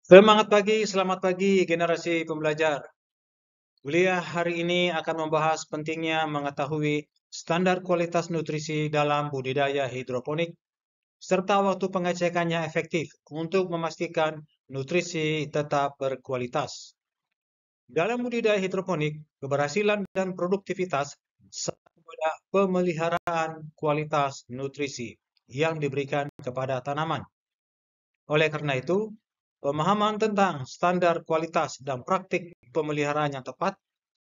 Semangat pagi, selamat pagi generasi pembelajar. Kuliah hari ini akan membahas pentingnya mengetahui standar kualitas nutrisi dalam budidaya hidroponik, serta waktu pengecekannya efektif untuk memastikan nutrisi tetap berkualitas. Dalam budidaya hidroponik, keberhasilan dan produktivitas sangat pada pemeliharaan kualitas nutrisi yang diberikan kepada tanaman. Oleh karena itu, pemahaman tentang standar kualitas dan praktik pemeliharaan yang tepat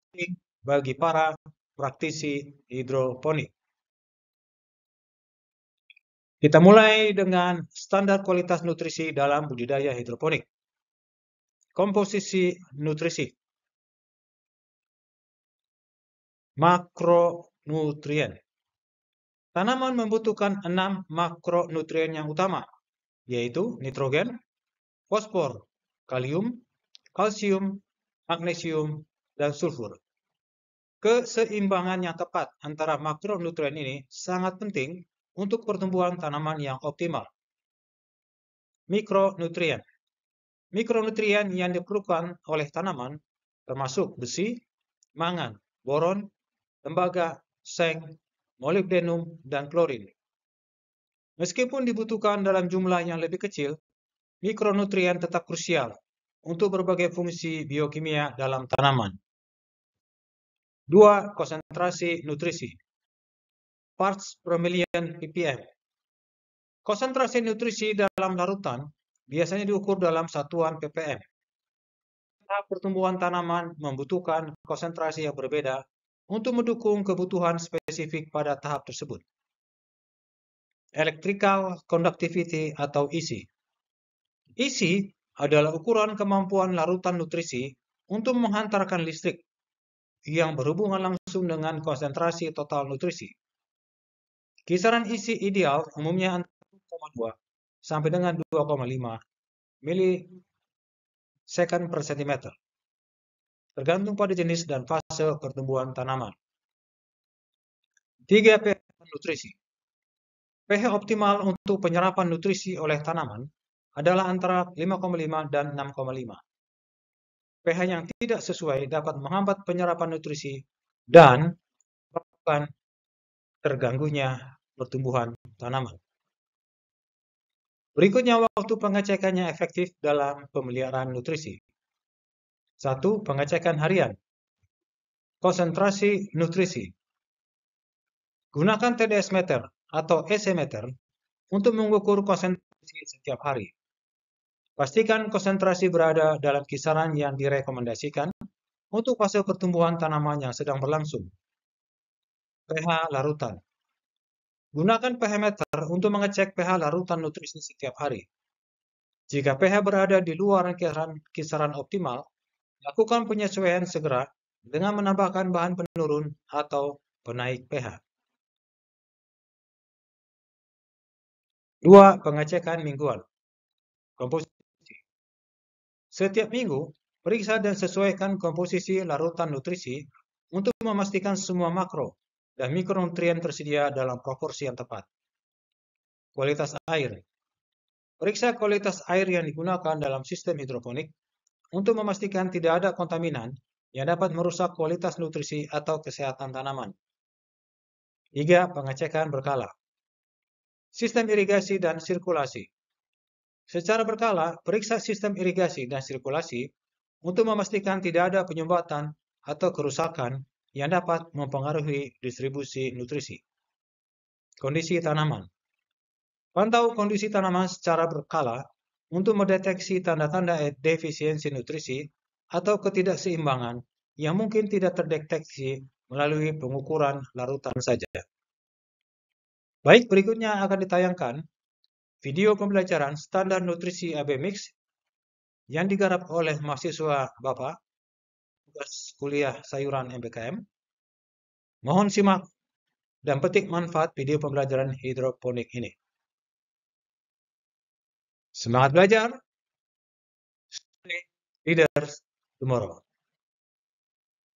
penting bagi para praktisi hidroponik. Kita mulai dengan standar kualitas nutrisi dalam budidaya hidroponik. Komposisi nutrisi. Makronutrien. Tanaman membutuhkan 6 makronutrien yang utama, yaitu nitrogen, fosfor, kalium, kalsium, magnesium, dan sulfur. Keseimbangan yang tepat antara makronutrien ini sangat penting untuk pertumbuhan tanaman yang optimal. Mikronutrien. Mikronutrien yang diperlukan oleh tanaman termasuk besi, mangan, boron, tembaga, seng, molibdenum, dan klorin. Meskipun dibutuhkan dalam jumlah yang lebih kecil, mikronutrien tetap krusial untuk berbagai fungsi biokimia dalam tanaman. 2. Konsentrasi nutrisi. Parts per million ppm. Konsentrasi nutrisi dalam larutan biasanya diukur dalam satuan ppm. Tahap pertumbuhan tanaman membutuhkan konsentrasi yang berbeda untuk mendukung kebutuhan spesifik pada tahap tersebut. Electrical conductivity atau EC. EC adalah ukuran kemampuan larutan nutrisi untuk menghantarkan listrik yang berhubungan langsung dengan konsentrasi total nutrisi. Kisaran EC ideal umumnya antara 1,2 sampai dengan 2,5 milisecond per centimeter, tergantung pada jenis dan fase pertumbuhan tanaman. 3. pH nutrisi. pH optimal untuk penyerapan nutrisi oleh tanaman adalah antara 5,5 dan 6,5. pH yang tidak sesuai dapat menghambat penyerapan nutrisi dan menyebabkan terganggunya pertumbuhan tanaman. Berikutnya waktu pengecekannya efektif dalam pemeliharaan nutrisi. 1. Pengecekan harian. Konsentrasi nutrisi. Gunakan TDS meter atau EC meter untuk mengukur konsentrasi setiap hari. Pastikan konsentrasi berada dalam kisaran yang direkomendasikan untuk fase pertumbuhan tanaman yang sedang berlangsung. pH larutan. Gunakan pH meter untuk mengecek pH larutan nutrisi setiap hari. Jika pH berada di luar kisaran optimal, lakukan penyesuaian segera dengan menambahkan bahan penurun atau penaik pH. 2. Pengecekan mingguan. Komposisi. Setiap minggu, periksa dan sesuaikan komposisi larutan nutrisi untuk memastikan semua makro dan mikronutrien tersedia dalam proporsi yang tepat. Kualitas air. Periksa kualitas air yang digunakan dalam sistem hidroponik untuk memastikan tidak ada kontaminan yang dapat merusak kualitas nutrisi atau kesehatan tanaman. 3. Pengecekan berkala. Sistem irigasi dan sirkulasi. Secara berkala, periksa sistem irigasi dan sirkulasi untuk memastikan tidak ada penyumbatan atau kerusakan yang dapat mempengaruhi distribusi nutrisi. Kondisi tanaman. Pantau kondisi tanaman secara berkala untuk mendeteksi tanda-tanda defisiensi nutrisi atau ketidakseimbangan yang mungkin tidak terdeteksi melalui pengukuran larutan saja. Baik, berikutnya akan ditayangkan video pembelajaran standar nutrisi AB Mix yang digarap oleh mahasiswa Bapak tugas kuliah sayuran MBKM. Mohon simak dan petik manfaat video pembelajaran hidroponik ini. Semangat belajar. Leaders tomorrow.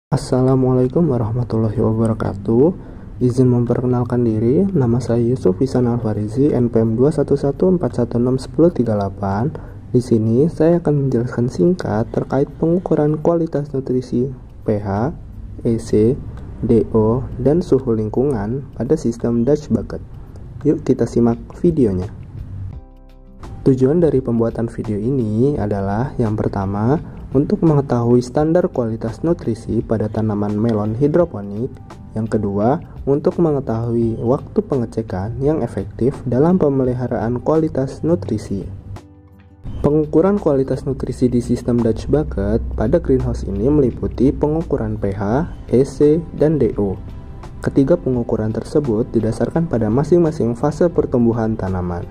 Assalamualaikum warahmatullahi wabarakatuh. Izin memperkenalkan diri, nama saya Yusuf Ihsan Alfarizi, NPM 21141616138 Di sini saya akan menjelaskan singkat terkait pengukuran kualitas nutrisi pH, EC, DO, dan suhu lingkungan pada sistem Dutch Bucket. Yuk kita simak videonya. Tujuan dari pembuatan video ini adalah yang pertama, untuk mengetahui standar kualitas nutrisi pada tanaman melon hidroponik. Yang kedua, untuk mengetahui waktu pengecekan yang efektif dalam pemeliharaan kualitas nutrisi. Pengukuran kualitas nutrisi di sistem Dutch Bucket pada greenhouse ini meliputi pengukuran pH, EC, dan DO. Ketiga pengukuran tersebut didasarkan pada masing-masing fase pertumbuhan tanaman.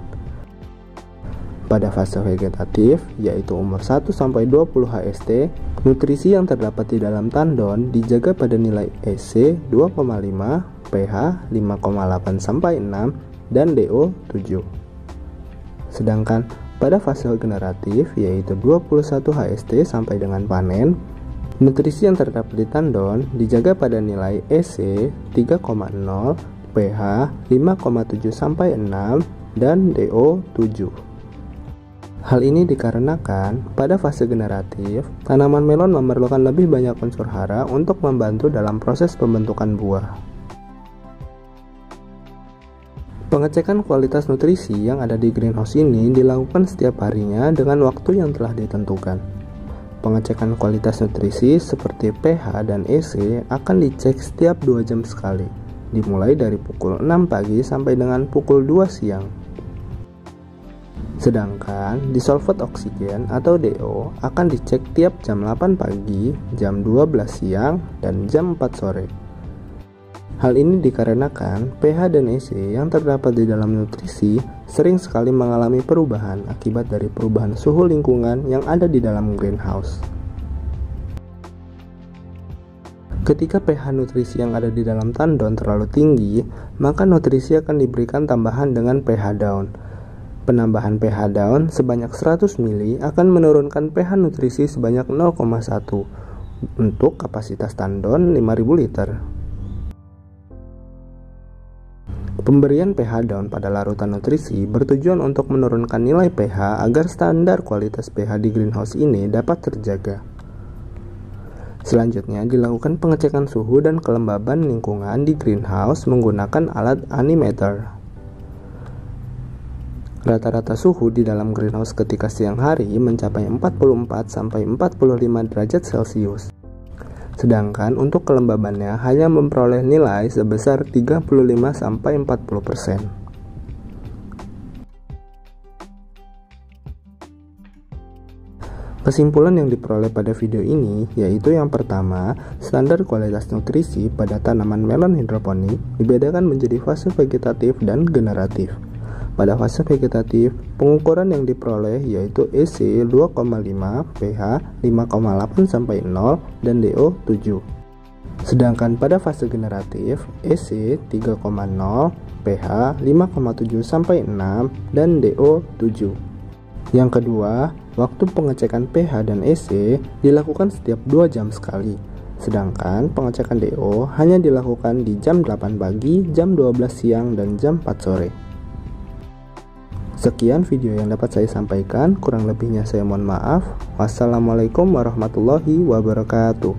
Pada fase vegetatif, yaitu umur 1-20 HST, nutrisi yang terdapat di dalam tandon dijaga pada nilai EC 2,5, pH 5,8-6, dan DO 7. Sedangkan pada fase generatif, yaitu 21 HST sampai dengan panen, nutrisi yang terdapat di tandon dijaga pada nilai EC 3,0, pH 5,7-6, dan DO 7. Hal ini dikarenakan pada fase generatif, tanaman melon memerlukan lebih banyak unsur hara untuk membantu dalam proses pembentukan buah. Pengecekan kualitas nutrisi yang ada di greenhouse ini dilakukan setiap harinya dengan waktu yang telah ditentukan. Pengecekan kualitas nutrisi seperti pH dan EC akan dicek setiap 2 jam sekali, dimulai dari pukul 6 pagi sampai dengan pukul 2 siang. Sedangkan disolved oksigen atau DO akan dicek tiap jam 8 pagi, jam 12 siang, dan jam 4 sore. Hal ini dikarenakan pH dan EC yang terdapat di dalam nutrisi sering sekali mengalami perubahan akibat dari perubahan suhu lingkungan yang ada di dalam greenhouse. Ketika pH nutrisi yang ada di dalam tandon terlalu tinggi, maka nutrisi akan diberikan tambahan dengan pH down. Penambahan pH down sebanyak 100 ml akan menurunkan pH nutrisi sebanyak 0,1 untuk kapasitas tandon 5000 liter. Pemberian pH down pada larutan nutrisi bertujuan untuk menurunkan nilai pH agar standar kualitas pH di greenhouse ini dapat terjaga. Selanjutnya dilakukan pengecekan suhu dan kelembaban lingkungan di greenhouse menggunakan alat Animeter. Rata-rata suhu di dalam greenhouse ketika siang hari mencapai 44-45 derajat Celcius. Sedangkan untuk kelembabannya hanya memperoleh nilai sebesar 35-40%. Kesimpulan yang diperoleh pada video ini yaitu yang pertama, standar kualitas nutrisi pada tanaman melon hidroponik dibedakan menjadi fase vegetatif dan generatif. Pada fase vegetatif, pengukuran yang diperoleh yaitu EC 2,5, pH 5,8-0, dan DO 7. Sedangkan pada fase generatif, EC 3,0, pH 5,7-6, dan DO 7. Yang kedua, waktu pengecekan pH dan EC dilakukan setiap 2 jam sekali. Sedangkan pengecekan DO hanya dilakukan di jam 8 pagi, jam 12 siang, dan jam 4 sore. Sekian video yang dapat saya sampaikan, kurang lebihnya saya mohon maaf. Wassalamualaikum warahmatullahi wabarakatuh.